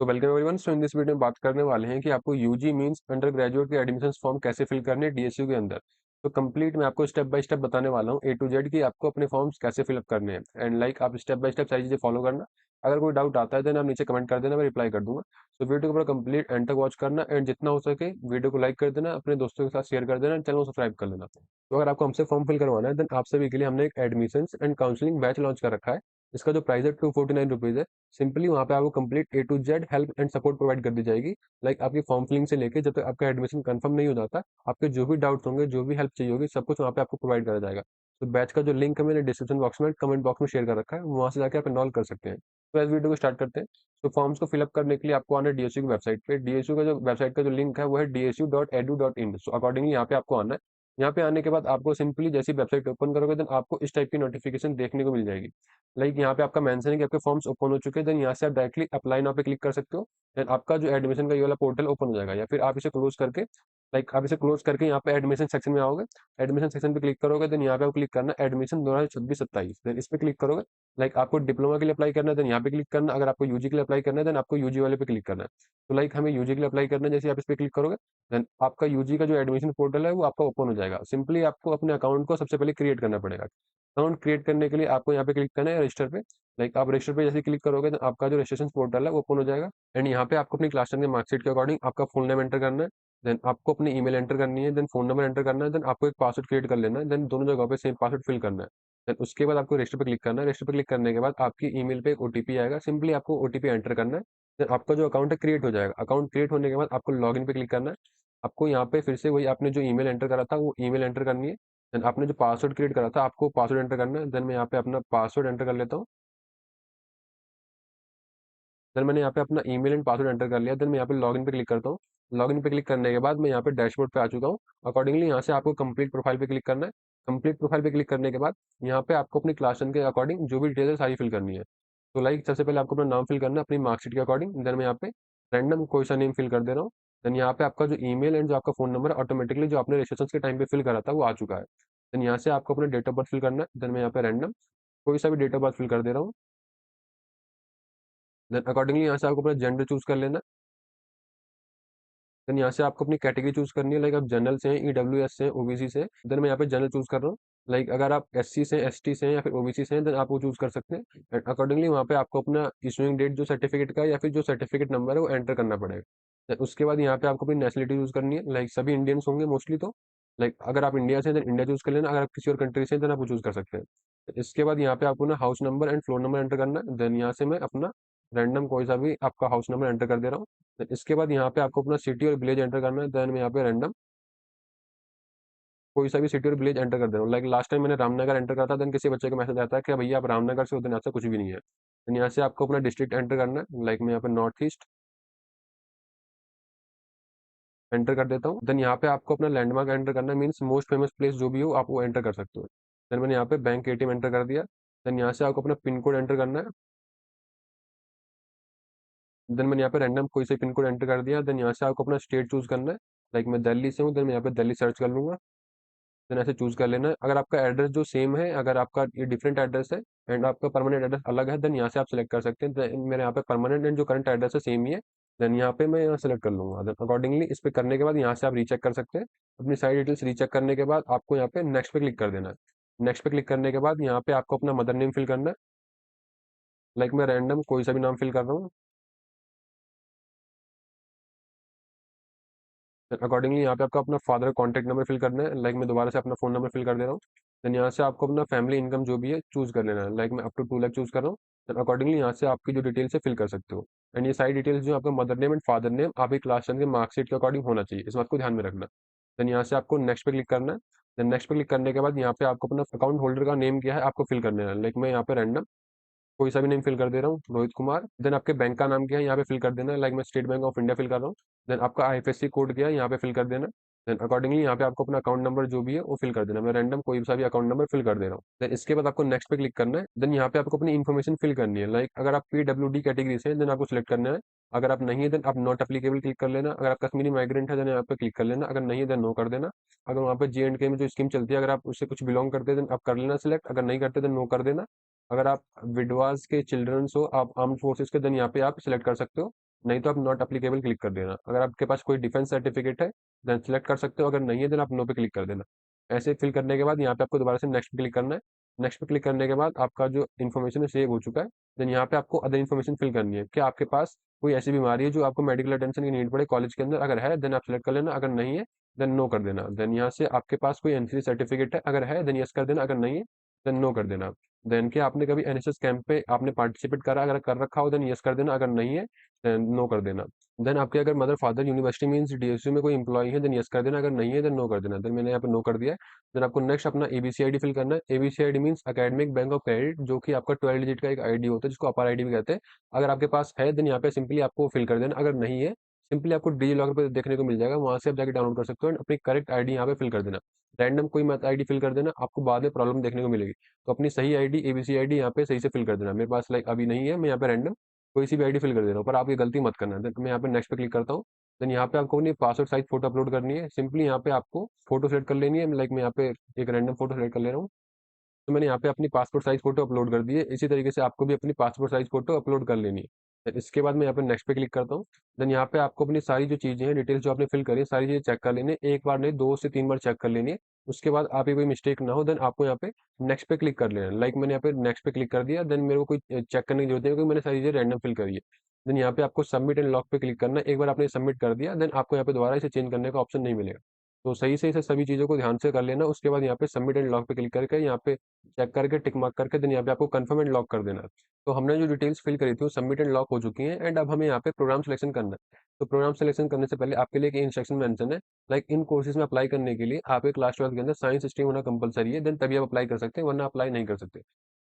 तो welcome everyone. So in this video में बात करने वाले हैं कि आपको यूजी मींस अंडर ग्रेजुएट के एडमिशन फॉर्म कैसे फिल करने हैं डीएसयू के अंदर। तो कंप्लीट मैं आपको स्टेप बाय स्टेप बताने वाला हूँ ए टू जेड कि आपको अपने फॉर्म्स कैसे फिलअप करने हैं एंड आप स्टेप बाय स्टेप सारी चीजें फॉलो करना। अगर कोई डाउट आता है देन आप नीचे कमेंट कर देना, मैं रिप्लाई कर दूंगा। सो वीडियो को पूरा कंप्लीट एंड तक वॉच करना एंड जितना हो सके वीडियो को लाइक कर देना, अपने दोस्तों के साथ शेयर कर देना, चैनल को सब्सक्राइब कर लेना। तो अगर आपको हमसे फॉर्म फिल करवाना है देन आप सभी के लिए हमने एक admission and counselling batch launch कर रखा है। इसका जो प्राइस है 249 रुपीज है। सिंपली वहाँ पे आपको complete A to Z help and support provide कर दी जाएगी। आपकी फॉर्म फिलिंग से लेके जब तक आपका एडमिशन कंफर्म नहीं हो जाता, आपके जो भी डाउट्स होंगे, जो भी हेल्प चाहिए होगी, सब कुछ वहाँ पे आपको प्रोवाइड करा जाएगा। तो बैच का जो लिंक है मैंने डिस्क्रिप्शन बॉक्स में, कमेंट बॉक्स में शेयर कर रखा है, वहाँ से जाकर आप इनरोल कर सकते हैं। तो इस वीडियो को स्टार्ट करते हैं। तो फॉर्म्स को फिलअप करने के लिए आपको आना है डीएसयू की वेबसाइट पे। डीएसयू का जो वेबसाइट का जो लिंक है वो है dsu.edu.in। सो अकॉर्डिंगली यहाँ पे आपको आना है। यहाँ पे आने के बाद आपको सिंपली जैसी वेबसाइट ओपन करोगे देन आपको इस टाइप की नोटिफिकेशन देखने को मिल जाएगी। यहाँ पे आपका मेंशन है कि आपके फॉर्म्स ओपन हो चुके हैं, देन यहाँ से आप डायरेक्टली अप्लाई नाउ पे क्लिक कर सकते हो। देन आपका जो एडमिशन का ये वाला पोर्टल ओपन हो जाएगा, या फिर आप इसे क्लोज करके आप इसे क्लोज करके यहाँ पे एडमिशन सेक्शन में आओगे। एडमिशन सेक्शन पे क्लिक करोगे देन यहाँ पे आपको क्लिक करना है एडमिशन 2026-27। देन इस पे क्लिक करोगे। आपको डिप्लोमा के लिए अप्लाई करना है देन यहाँ पे क्लिक करना। अगर आपको यूजी के लिए अप्लाई करना है देन आपको यूजी वाले पे क्लिक करना है। तो हमें यूजी के लिए अप्लाई करना है, जैसे आप इस पे क्लिक करोगे देन आपका यूजी का जो एडमिशन पोर्टल है वो आपका ओपन हो जाएगा। सिंपली आपको अपने अकाउंट को सबसे पहले क्रिएट करना पड़ेगा। अकाउंट क्रिएट करने के लिए आपको यहाँ पे क्लिक करना है रजिस्टर पे। आप रजिस्टर पे जैसे क्लिक करोगे तो आपका जो रजिस्ट्रेशन पोर्टल है वो ओपन हो जाएगा। एंड यहाँ पे आपको अपनी क्लास 10 के मार्कशीट के अकॉर्डिंग आपका फुल नेम एंटर करना है। देन आपको अपनी ईमेल एंटर करनी है, देन फोन नंबर एंटर करना है, देन आपको एक पासवर्ड क्रिएट कर लेना है, देन दोनों जगहों पे सेम पासवर्ड फिल करना है। देन उसके बाद आपको रजिस्टर पे क्लिक करना है। रजिस्टर पे क्लिक करने के बाद आपकी ईमेल पे एक ओटीपी आएगा, सिंपली आपको ओटीपी एंटर करना है। देन आपका जो अकाउंट है क्रिएट हो जाएगा। अकाउंट क्रिएट होने के बाद आपको लॉगिन पे क्लिक करना है। आपको यहाँ पे फिर से वही आपने जो ईमेल एंटर करा था वो ईमेल एंटर करनी है। देन आपने जो पासवर्ड क्रिएट करा था आपको पासवर्ड एंटर करना है। देन मैं यहाँ पे अपना पासवर्ड एंटर कर लेता हूँ। देन मैंने यहाँ पे अपना ईमेल एंड पासवर्ड एंटर कर लिया। देन मैं यहाँ पे लॉगिन पे क्लिक करता हूँ। लॉगिन पे क्लिक करने के बाद मैं यहाँ पे डैशबोर्ड पे आ चुका हूँ। अकॉर्डिंगली यहाँ से आपको कंप्लीट प्रोफाइल पे क्लिक करना है। कंप्लीट प्रोफाइल पे क्लिक करने के बाद यहाँ पे आपको अपनी क्लास 10 के अकॉर्डिंग जो भी डिटेल्स है सारी फिल करनी है। तो सबसे पहले आपको अपना नाम फिल करना है अपनी मार्कशीट के अकॉर्डिंग। देन मैं यहाँ पे रैंडम कोई सा नेम फिल कर दे रहा हूँ। देन यहाँ पे आपका जो ईमेल एंड जो आपका फोन नंबर ऑटोमेटिकली जो आपने रजिस्ट्रेशन के टाइम पे फिल करा था वो आ चुका है। देन यहाँ से आपको अपना डेट ऑफ बर्थ फिल करना है। देन मैं यहाँ पे रैंडम कोई सा भी डेट ऑफ बर्थ फिल कर दे रहा हूँ। देन अकॉर्डिंगली यहाँ से आपको अपना जेंडर चूज कर लेना। देन यहाँ से आपको अपनी कैटेगरी चूज करनी है, आप जनरल से हैं, ईडब्ल्यूएस से हैं, ओबीसी से हैं। देन मैं यहाँ पे जनरल चूज कर रहा हूँ। अगर आप एससी से एसटी से हैं या फिर ओबीसी से हैं देन आप वो चूज कर सकते हैं। एंड अकॉर्डिंगली वहाँ पे आपको अपना इशूइंग डेट जो सर्टिफिकेट का या फिर जो सर्टिफिकेट नंबर है वो एंटर करना पड़ेगा। Then उसके बाद यहाँ पे आपको अपनी नेशनलिटी चूज करनी है। सभी इंडियंस होंगे मोस्टली। तो अगर आप इंडिया से हैं देन इंडिया चूज कर लेना, अगर आप किसी और कंट्री से हैं देन आप वो चूज कर सकते हैं। इसके बाद यहाँ पे आपको ना house number and floor number enter करना है। देन यहाँ से मैं अपना रैंडम कोई सा भी आपका हाउस नंबर एंटर कर दे रहा हूँ। देन इसके बाद यहाँ पे आपको अपना सिटी और विलेज एंटर करना है। देन मैं यहाँ पे रैंडम कोई सा भी सिटी और विलेज एंटर कर दे रहा हूँ। लास्ट टाइम मैंने रामनगर एंटर करा था, देन किसी बच्चे का मैसेज आता है कि भैया आप रामनगर से हो, देन यहाँ से कुछ भी नहीं है। देन यहाँ से आपको अपना डिस्ट्रिक्ट एंटर करना है। मैं यहाँ पे नॉर्थ ईस्ट एंटर कर देता हूँ। देन यहाँ पे आपको अपना लैंडमार्क एंटर करना है, मीन्स मोस्ट फेमस प्लेस जो भी हो आप वो एंटर कर सकते हो। देन मैंने यहाँ पे बैंक एटीएम एंटर कर दिया। देन यहाँ से आपको अपना पिन कोड एंटर करना है। देन मैंने यहाँ पे रैंडम कोई से पिन कोड एंटर कर दिया। देन यहाँ से आपको अपना स्टेट चूज करना है। मैं दिल्ली से हूँ, देन मैं यहाँ पे दिल्ली सर्च कर लूंगा। देन ऐसे चूज कर लेना है। अगर आपका एड्रेस जो सेम है, अगर आपका ये डिफरेंट एड्रेस है एंड आपका परमानेंट एड्रेस अलग है देन यहाँ से आप सिलेक्ट कर सकते हैं। Then मेरे यहाँ पे परमानेंट एंड जो करंट एड्रेस है सेम ही है। देन यहाँ पे मैं यहाँ सेलेक्ट कर लूंगा। देन अकॉर्डिंगली इस पे करने के बाद यहाँ से आप रीचेक कर सकते हैं। अपनी सारी डिटेल्स रीचेक करने के बाद आपको यहाँ पे नेक्स्ट पे क्लिक कर देना है। नेक्स्ट पे क्लिक करने के बाद यहाँ पे आपको अपना मदर नेम फिल करना है। मैं रैंडम कोई सा भी नाम फिल कर रहा हूँ। अकॉर्डिंगली यहाँ पे आपको अपना फादर कॉन्टैक्ट नंबर फिल करना है। मैं दोबारा से अपना फोन नंबर फिल कर दे रहा हूँ। देन यहाँ से आपको अपना फैमिली इनकम जो भी है चूज कर लेना है। मैं अप टू 2 लाख चूज कर रहा हूँ। देन अकॉर्डिंगली यहाँ से आपकी जो डिटेल्स है फिल कर सकते हो। एंड ये सारी डिटेल्स जो आपका mother name and father name आपकी क्लास 10 के मार्कशीट के अकॉर्डिंग होना चाहिए, इस बात को ध्यान में रखना। देन यहाँ से आपको नेक्स्ट पे क्लिक करना है। देन नेक्स्ट पे क्लिक करने के बाद यहाँ पे आपको अपना अकाउंट होल्डर का नेम क्या है आपको फिल करना है। मैं यहाँ पे रैंडम कोई सा भी नेम फिल कर दे रहा हूँ, रोहित कुमार। देन आपके बैंक का नाम क्या है यहाँ पे फिल कर देना है। मैं State Bank of India fill कर रहा हूँ। देन आपका आईएफएससी कोड क्या है यहाँ पे फिल कर देना। देन अकॉर्डिंगली यहाँ पे आपको अपना अकाउंट नंबर जो भी है वो फिल कर देना। मैं रैंडम कोई सा भी अकाउंट नंबर फिल कर दे रहा हूँ। देन इसके बाद आपको नेक्स्ट पे क्लिक करना है। देन यहाँ पे आपको अपनी इन्फॉर्मेशन फिल करनी है। अगर आप पीडब्ल्यूडी कैटेगरी से हैं देन आपको सिलेक्ट करना है। अगर आप नहीं है देन आप नॉट अप्लीकेबल क्लिक कर लेना। अगर आप कश्मीरी माइग्रेंट है देन यहाँ पे क्लिक कर लेना। अगर नहीं है देन नो कर देना। अगर वहाँ पे JNK में जो स्कीम चलती है अगर आप उससे कुछ बिलोंग करते हैं देन आप कर लेना सिलेक्ट। अगर नहीं करते देन नो कर देना। अगर आप विडवाज के चिल्ड्रंस हो, आप आर्म्ड फोर्सेस के, देन यहाँ पे आप सिलेक्ट कर सकते हो नहीं तो आप नॉट एप्लीकेबल क्लिक कर देना। अगर आपके पास कोई डिफेंस सर्टिफिकेट है देन सिलेक्ट कर सकते हो, अगर नहीं है देन आप नो पे क्लिक कर देना। ऐसे फिल करने के बाद यहाँ पे आपको दोबारा से नेक्स्ट पे क्लिक करना है। नेक्स्ट पे क्लिक करने के बाद आपका जो इन्फॉर्मेशन है सेव हो चुका है। देन यहाँ पे आपको अदर इन्फॉर्मेशन फिल करनी है कि आपके पास कोई ऐसी बीमारी है जो आपको मेडिकल अटेंशन की नीड पड़े कॉलेज के अंदर, अगर है देन आप सिलेक्ट कर लेना, अगर नहीं है देन नो कर देना। देन यहाँ से आपके पास कोई एनसीसी सर्टिफिकेट है, अगर है देन यस कर देना, अगर नहीं है देन नो कर देना। देन क्या आपने कभी एनएसएस कैंप पे आपने पार्टिसिपेट करा, अगर कर रखा हो देन यस कर देना, अगर नहीं है देन नो कर देना। देन आपके अगर mother father university means DSU में कोई एम्प्लॉय है देन यस कर देना, अगर नहीं है देन नो कर देना। देन मैंने यहाँ पे नो कर दिया है। देन आपको नेक्स्ट अपना एबीसी आईडी फिल करना है। ABC ID means academic bank of credit, जो कि आपका 12 डिजिट का एक आईडी होता है जिसको अपर आईडी भी कहते हैं। अगर आपके पास है देन यहाँ पे सिंपली आपको फिल कर देना, अगर नहीं है सिंपली आपको डिजी लॉकर पे देखने को मिल जाएगा, वहां से आप जाके डाउनलोड कर सकते हो एंड अपनी करेक्ट आईडी यहाँ पे फिल कर देना। रैंडम कोई मत आईडी फिल कर देना, आपको बाद में प्रॉब्लम देखने को मिलेगी। तो अपनी सही आईडी एबीसी आईडी यहाँ पे सही से फिल कर देना। मेरे पास लाइक अभी नहीं है, मैं यहाँ पे रैंडम कोई सी भी आईडी फिल कर दे रहा हूँ, पर आप ये गलती मत करना। देन मैं यहाँ पे नेक्स्ट पे क्लिक करता हूँ। देन यहाँ पे आपको अपनी पासवर्ड साइज फोटो अपलोड करनी है। सिंपली यहाँ पे आपको फोटो सेलेक्ट कर लेनी है, लाइक मैं यहाँ पे एक रैंडम फोटो सेलेक्ट कर ले रहा हूँ। तो मैंने यहाँ पे अपनी पासपोर्ट साइज फोटो अपलोड कर दी है। इसी तरीके से आपको भी अपनी पासपोर्ट साइज फोटो अपलोड कर लेनी है। फिर इसके बाद मैं यहाँ पे नेक्स्ट पे क्लिक करता हूँ। देन यहाँ पे आपको अपनी सारी जो चीज़ें हैं डिटेल्स जो आपने फिल करी है सारी चीज़ें चेक कर लेनी है, एक बार नहीं 2 से 3 बार चेक कर लेनी है। उसके बाद आप ये कोई मिस्टेक ना हो देन आपको यहाँ पे नेक्स्ट पे क्लिक कर लेना है। लाइक मैंने यहाँ पे नेक्स्ट पे क्लिक कर दिया, देन मेरे को कोई चेक करने की जरूरत नहीं, क्योंकि मैंने सारी चीज़ें रैंडम फिल करी है। देन यहाँ पे आपको सबमिट एंड लॉक पे क्लिक करना है। एक बार आपने सबमिट कर दिया देन आपको यहाँ पे दोबारा इसे चेंज करने का ऑप्शन नहीं मिलेगा। तो सही से इसे सभी चीज़ों को ध्यान से कर लेना। उसके बाद यहाँ पे सबमिट एंड लॉक पे क्लिक करके यहाँ पे चेक करके टिक मार्क करके देन यहाँ पे आपको कंफर्म एंड लॉक कर देना है। तो हमने जो डिटेल्स फिल करी थी वो सबमिट एंड लॉक हो चुकी हैं एंड अब हमें यहाँ पे प्रोग्राम सिलेक्शन करना है। तो प्रोग्राम सिलेक्शन करने से पहले आपके लिए एक इंस्ट्रक्शन मेंशन है, लाइक इन कोर्सेज में अप्लाई करने के लिए आपके क्लास 12 के अंदर साइंस स्ट्रीम होना कंपलसरी है, देन तभी आप अप्लाई कर सकते हैं, वरना अप्लाई नहीं कर सकते।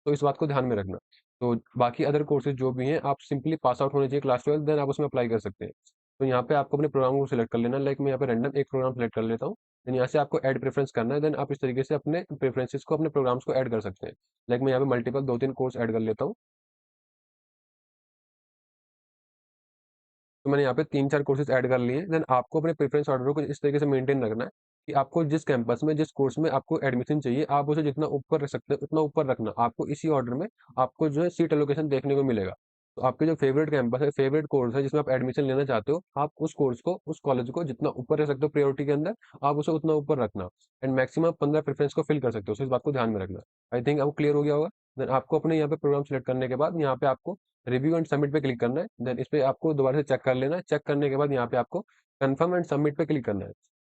तो इस बात को ध्यान में रखना। तो बाकी अदर कोर्सेज जो भी हैं आप सिंपली पास आउट होने चाहिए क्लास 12 देन आप उसमें अप्लाई कर सकते हैं। तो यहाँ पे आपको अपने प्रोग्राम को सिलेक्ट कर लेना है, लाइक मैं यहाँ पे रैंडम एक प्रोग्राम सेलेक्ट कर लेता हूँ। देन यहाँ से आपको ऐड प्रेफरेंस करना है, देन आप इस तरीके से अपने प्रेफरेंसेस को अपने प्रोग्राम्स को ऐड कर सकते हैं। लाइक मैं यहाँ पे मल्टीपल 2-3 कोर्स ऐड कर लेता हूँ। तो मैंने यहाँ पे 3-4 कोर्सेज ऐड कर लिए। देन आपको अपने प्रेफरेंस ऑर्डर को इस तरीके से मेंटेन रखना है कि आपको जिस कैंपस में जिस कोर्स में आपको एडमिशन चाहिए आप उसे जितना ऊपर रख सकते हैं उतना ऊपर रखना। आपको इसी ऑर्डर में आपको जो है सीट एलोकेशन देखने को मिलेगा। तो आपके जो फेवरेट कैंपस है फेवरेट कोर्स है जिसमें आप एडमिशन लेना चाहते हो, आप उस कोर्स को उस कॉलेज को जितना ऊपर रख सकते हो प्रायोरिटी के अंदर, आप उसे उतना ऊपर रखना। एंड मैक्सिमम 15 प्रेफरेंस को फिल कर सकते हो, तो इस बात को ध्यान में रखना। आई थिंक आपको क्लियर हो गया होगा। देन आपको अपने यहाँ पे प्रोग्राम सेलेक्ट करने के बाद यहाँ पे आपको रिव्यू एंड सबमिट पे क्लिक करना है। देन इस पे आपको दोबारा से चेक कर लेना है। चेक करने के बाद यहाँ पे आपको कंफर्म एंड सबमिट पे क्लिक करना है।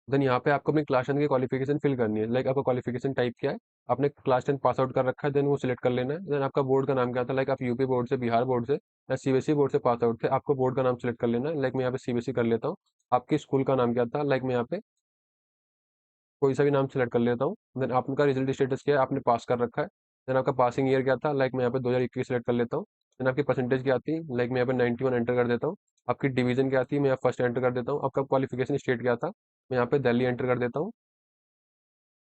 देन यहाँ पे आपको अपनी क्लास 10 की क्वालिफिकेशन फिल करनी है, लाइक आपका क्वालिफिकेशन टाइप क्या है, आपने क्लास 10 पास आउट कर रखा है देन वो सिलेक्ट कर लेना है। देन आपका बोर्ड का नाम क्या था, लाइक आप यूपी बोर्ड से, बिहार बोर्ड से या सीबीएसई बोर्ड से पास आउट थे, आपको बोर्ड का नाम सिलेक्ट कर लेना है। लाइक मैं यहाँ पे सीबीएसई कर लेता हूँ। आपके स्कूल का नाम क्या था, लाइक मैं यहाँ पे कोई सा भी नाम सेलेक्ट कर लेता हूँ। देन आपका रिजल्ट स्टेटस क्या है, आपने पास कर रखा है। देन आपका पासिंग ईयर क्या था, लाइक मैं यहाँ पे 2021 सेलेक्ट कर लेता हूँ। देन आपकी परसेंटेज क्या आती है, लाइक मैं यहाँ पे 91 एंटर कर देता हूँ। आपकी डिवीजन क्या आती है, मैं यहाँ फर्स्ट एंटर कर देता हूँ। आपका क्वालिफिकेशन स्टेट क्या था, मैं यहाँ पे दिल्ली एंटर कर देता हूँ।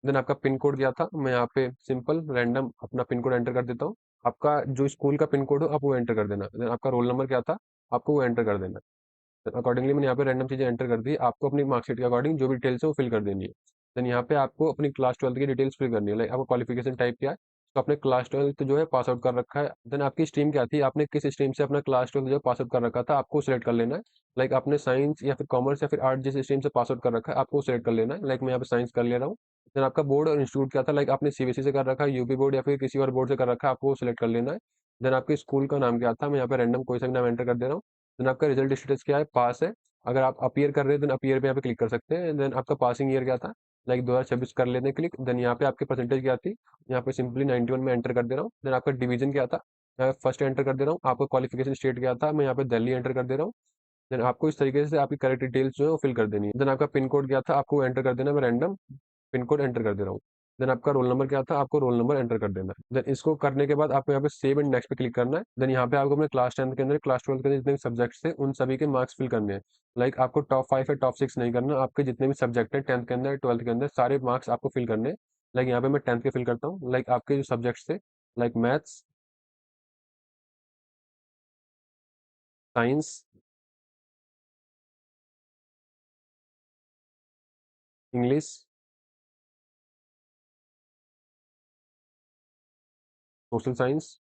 देन आपका पिन कोड क्या था, मैं यहाँ पे सिंपल रैंडम अपना पिन कोड एंटर कर देता हूँ। आपका जो स्कूल का पिन कोड हो आप वो एंटर कर देना। देन आपका रोल नंबर क्या था, आपको वो एंटर कर देना। अकॉर्डिंगली मैंने यहाँ पे रैंडम चीज़ें एंटर कर दी। आपको अपनी मार्कशीट के अकॉर्डिंग जो भी डिटेल्स है वो फिल कर देनी है। देन यहाँ पे आपको अपनी क्लास 12 की डिटेल्स फिल करनी है, लाइक आपका क्वालिफिकेशन टाइप क्या है, तो आपने क्लास 12 जो है पास आउट कर रखा है। देन आपकी स्ट्रीम क्या थी, आपने किस स्ट्रीम से अपना क्लास 12 जो है पास आउट कर रखा था, आपको सिलेक्ट कर लेना है। लाइक आपने साइंस या फिर कॉमर्स या फिर आर्ट जिस स्ट्रीम से पास आउट कर रखा है आपको सिलेक्ट कर लेना है। लाइक मैं यहाँ पे साइंस कर ले रहा हूँ। देन आपका बोर्ड और इंस्टीट्यूट क्या था, लाइक आपने सीबीएसई से कर रखा है, यूपी बोर्ड या फिर किसी और बोर्ड से कर रखा है, आपको सिलेक्ट कर लेना है। देन आपके स्कूल का नाम क्या था, मैं यहाँ पे रैंडम कोई सा भी नाम एंटर कर दे रहा हूँ। देन आपका रिजल्ट स्टेटस क्या है, पास है। अगर आप अपीयर कर रहे हैं देन अपीयर पे यहाँ पे क्लिक कर सकते हैं। देन आपका पासिंग ईयर क्या था, लाइक 2026 कर लेते हैं क्लिक। देन यहाँ पे आपकी परसेंटेज क्या थी, यहाँ पे सिंपली 91 में एंटर कर दे रहा हूँ। देन आपका डिवीजन क्या था, मैं फर्स्ट एंटर कर दे रहा हूँ। आपका क्वालिफिकेशन स्टेट क्या था, मैं यहाँ पे दिल्ली एंटर कर दे रहा हूँ। देन आपको इस तरीके से आपकी करेक्ट डिटेल्स जो है वो फिल कर देनी है। देन आपका पिन कोड क्या था, आपको एंटर कर देना, मैं रैंडम पिन कोड एंटर कर दे रहा हूँ। देन आपका रोल नंबर क्या था, आपको रोल नंबर एंटर कर देना है। देन इसको करने के बाद आपको यहाँ पे सेव एंड नेक्स्ट पे क्लिक करना है। देन यहाँ पे आपको अपने क्लास 10 के अंदर क्लास 12 के अंदर जितने भी सब्जेक्ट्स थे उन सभी के मार्क्स फिल करने हैं। लाइक आपको टॉप 5 या टॉप 6 नहीं करना, आपके जितने भी सब्जेक्ट हैं 10th के अंदर 12th के अंदर सारे मार्क्स आपको फिल करने हैं। लाइक यहाँ पे मैं 10th के फिल करता हूँ। लाइक आपके जो सब्जेक्ट्स थे, like maths, science, English, social science,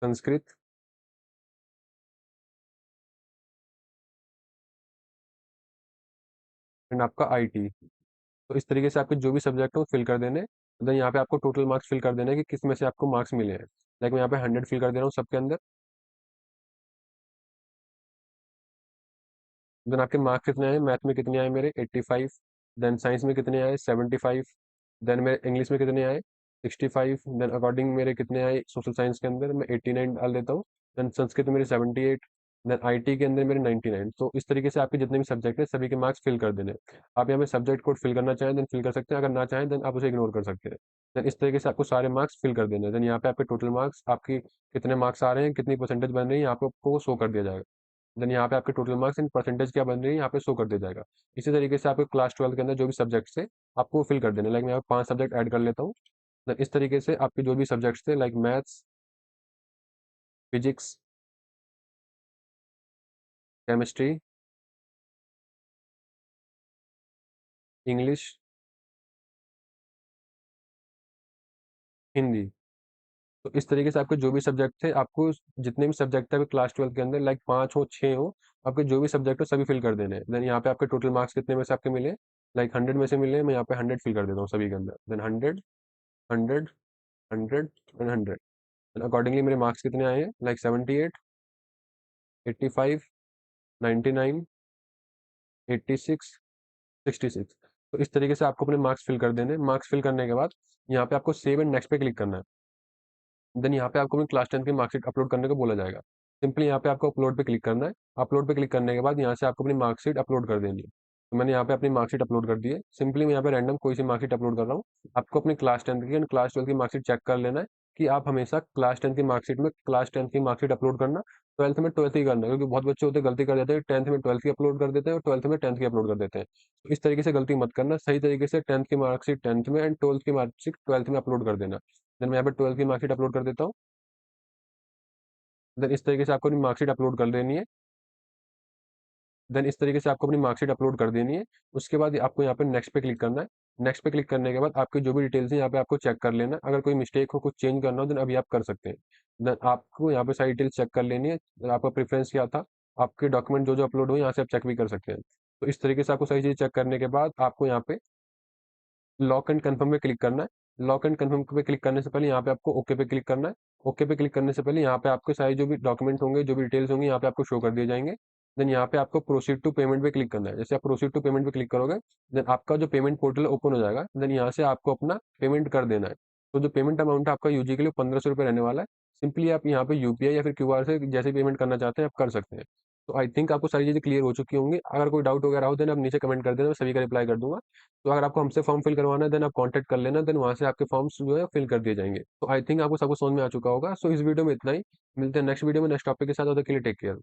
Sanskrit and आपका आईटी। तो इस तरीके से आपके जो भी सब्जेक्ट हो फिल कर देने, देन यहाँ पे आपको टोटल मार्क्स फिल कर देने हैं कि किस में से आपको मार्क्स मिले हैं। लाइक मैं यहाँ पे 100 फिल कर दे रहा हूँ सबके अंदर। देन आपके मार्क्स कितने आए, मैथ में कितने आए मेरे 85, देन साइंस में कितने आए 75, देन मेरे इंग्लिश में कितने आए 65, देन अकॉर्डिंग मेरे कितने आए सोशल साइंस के अंदर मैं 89 डाल देता हूँ, देन संस्कृत में मेरे 78, देन आईटी के अंदर मेरे 99। तो इस तरीके से आपके जितने भी सब्जेक्ट है सभी के मार्क्स फिल कर देने। आप यहाँ पे सब्जेक्ट कोड फिल करना चाहें देन फिल कर सकते हैं, अगर ना चाहें देन आप उसे इग्नोर कर सकते हैं। देन इस तरीके से आपको सारे मार्क्स फिल कर देने हैं। देन यहाँ पे आपके टोटल मार्क्स आपकी कितने मार्क्स आ रहे हैं, कितनी परसेंटेज बन रही है, यहाँ पे आपको शो कर दिया जाएगा। देन यहाँ पे आपके टोटल मार्क्स इन परसेंटेज क्या बन रही है यहाँ पे शो कर दिया जाएगा। इसी तरीके से आपके क्लास 12 के अंदर जो भी सब्जेक्ट्स थे आपको फिल कर देने। लाइक मैं यहाँ पे 5 सब्जेक्ट ऐड कर लेता हूँ। देन इस तरीके से आपके जो भी सब्जेक्ट्स थे like maths, physics, chemistry, English, Hindi. तो इस तरीके से आपके जो भी सब्जेक्ट थे आपको जितने भी सब्जेक्ट थे आपके क्लास 12 के अंदर लाइक 5 हो 6 हो, आपके जो भी सब्जेक्ट हो सभी फिल कर देने हैं। देन यहाँ पे आपके टोटल मार्क्स कितने में से आपके मिले, लाइक 100 में से मिले, मैं यहाँ पे 100 फिल कर देता हूँ सभी के अंदर। Then 100, 100, 100 and 100। अकॉर्डिंगली मेरे मार्क्स कितने आए हैं लाइक 78, 85, 99, 86, 66। तो इस तरीके से आपको अपने मार्क्स फिल कर देने। मार्क्स फिल करने के बाद यहाँ पे आपको सेव एंड नेक्स्ट पे क्लिक करना है। देन यहाँ पे आपको अपनी क्लास 10 की मार्कशीट अपलोड करने को बोला जाएगा। सिंपली यहाँ पे आपको अपलोड पे क्लिक करना है। अपलोड पे क्लिक करने के बाद यहाँ से आपको अपनी मार्कशीट अपलोड कर देनी है। तो मैंने यहाँ पे अपनी मार्कशीट अपलोड कर दी है। सिंपली मैं यहाँ पे रैंडम कोई सी मार्कशीट अपलोड कर रहा हूँ। आपको अपनी क्लास 10 की एंड क्लास 12 की मार्कशीट चेक कर लेना है कि आप हमेशा क्लास 10 की मार्कशीट में क्लास 10 की मार्कशीट अपलोड करना, 12th में 12th की करना, क्योंकि बहुत बच्चे होते हैं गलती कर देते हैं 10th में 12th की अपलोड कर देते हैं और 12th में 10th की अपलोड कर देते हैं। तो इस तरीके से गलती मत करना, सही तरीके से 10th की मार्कशीट 10th में एंड 12th की मार्कशीट 12th में अपलोड कर देना। देन मैं यहाँ पे 12th की मार्कशीट अपलोड कर देता हूँ। देन इस तरीके से आपको अपनी मार्कशीट अपलोड कर देनी है। देन इस तरीके से आपको अपनी मार्कशीट अपलोड कर देनी है। उसके बाद आपको यहाँ पे नेक्स्ट पे क्लिक करना है। नेक्स्ट पे क्लिक करने के बाद आपकी जो भी डिटेल्स हैं यहाँ पे आपको चेक कर लेना है। अगर कोई मिस्टेक हो, कुछ चेंज करना हो, देन अभी आप कर सकते हैं। देन आपको यहाँ पे सारी डिटेल्स चेक कर लेनी है। देन आपका प्रेफरेंस क्या था, आपके डॉक्यूमेंट जो जो अपलोड हुए यहाँ से आप चेक भी कर सकते हैं। तो इस तरीके से आपको सारी चीज़ चेक करने के बाद आपको यहाँ पे लॉक एंड कन्फर्म पे क्लिक करना है। लॉक एंड कन्फर्म पे क्लिक करने से पहले यहाँ पे आपको ओके पे क्लिक करना है। ओके पे क्लिक करने से पहले यहाँ पे आपके सारे जो भी डॉक्यूमेंट्स होंगे, जो भी डिटेल्स होंगी यहाँ पे आपको शो कर दिए जाएंगे। देन यहाँ पे आपको प्रोसीड टू पेमेंट पे क्लिक करना है। जैसे आप प्रोसीड टू पेमेंट पे क्लिक करोगे देन आपका जो पेमेंट पोर्टल ओपन हो जाएगा। देन यहाँ से आपको अपना पेमेंट कर देना है। तो जो पेमेंट अमाउंट है आपका यूजी के लिए 1500 रुपये रहने वाला है। सिंपली आप यहाँ पे यूपीआई या फिर क्यूआर से जैसे पेमेंट करना चाहते हैं आप कर सकते हैं। तो आई थिंक आपको सारी चीज़ें क्लियर हो चुकी होंगी। अगर कोई डाउट वगैरह हो देन आप नीचे कमेंट कर देना, मैं सभी का रिप्लाई कर दूंगा। तो अगर आपको हमसे फॉर्म फिल करवाना है देन आप कांटेक्ट कर लेना, देन वहाँ से आपके फॉर्म्स जो है फिल कर दिए जाएंगे। तो आई थिंक आपको सब कुछ समझ में आ चुका होगा। सो इस वीडियो में इतना ही। मिलते हैं नेक्स्ट वीडियो में नेक्स्ट टॉपिक के साथ। तब तक के लिए टेक केयर।